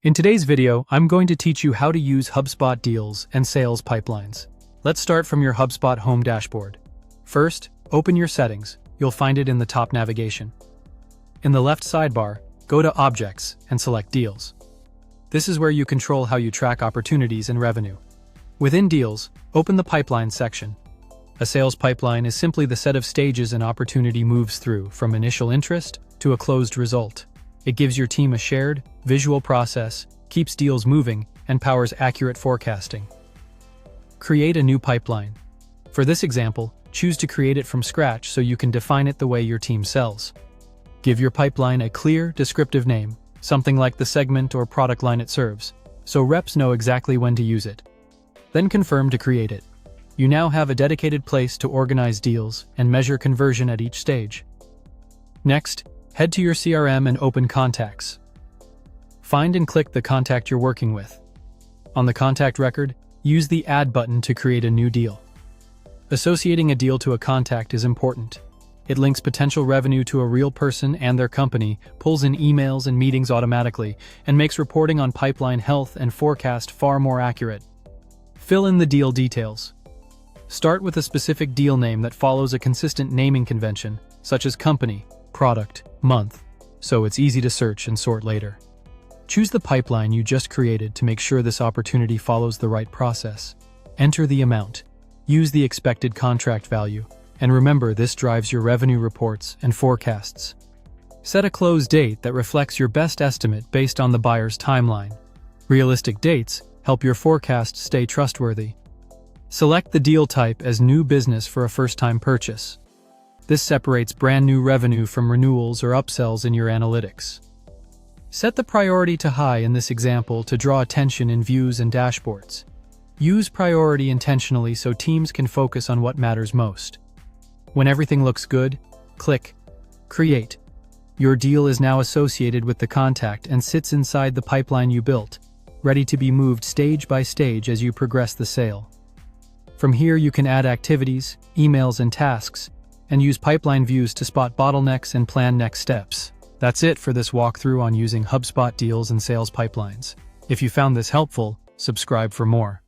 In today's video, I'm going to teach you how to use HubSpot deals and sales pipelines. Let's start from your HubSpot home dashboard. First, open your settings. You'll find it in the top navigation. In the left sidebar, go to Objects and select Deals. This is where you control how you track opportunities and revenue. Within Deals, open the Pipeline section. A sales pipeline is simply the set of stages an opportunity moves through, from initial interest to a closed result. It gives your team a shared, visual process, keeps deals moving, and powers accurate forecasting. Create a new pipeline. For this example, choose to create it from scratch so you can define it the way your team sells. Give your pipeline a clear, descriptive name, something like the segment or product line it serves, so reps know exactly when to use it. Then confirm to create it. You now have a dedicated place to organize deals and measure conversion at each stage. Next, head to your CRM and open Contacts. Find and click the contact you're working with. On the contact record, use the Add button to create a new deal. Associating a deal to a contact is important. It links potential revenue to a real person and their company, pulls in emails and meetings automatically, and makes reporting on pipeline health and forecast far more accurate. Fill in the deal details. Start with a specific deal name that follows a consistent naming convention, such as company, product, month, so it's easy to search and sort later. Choose the pipeline you just created to make sure this opportunity follows the right process. Enter the amount. Use the expected contract value, and remember this drives your revenue reports and forecasts. Set a close date that reflects your best estimate based on the buyer's timeline. Realistic dates help your forecast stay trustworthy. Select the deal type as new business for a first-time purchase. This separates brand new revenue from renewals or upsells in your analytics. Set the priority to high in this example to draw attention in views and dashboards. Use priority intentionally so teams can focus on what matters most. When everything looks good, click Create. Your deal is now associated with the contact and sits inside the pipeline you built, ready to be moved stage by stage as you progress the sale. From here you can add activities, emails, and tasks, and use pipeline views to spot bottlenecks and plan next steps. That's it for this walkthrough on using HubSpot deals and sales pipelines. If you found this helpful, subscribe for more.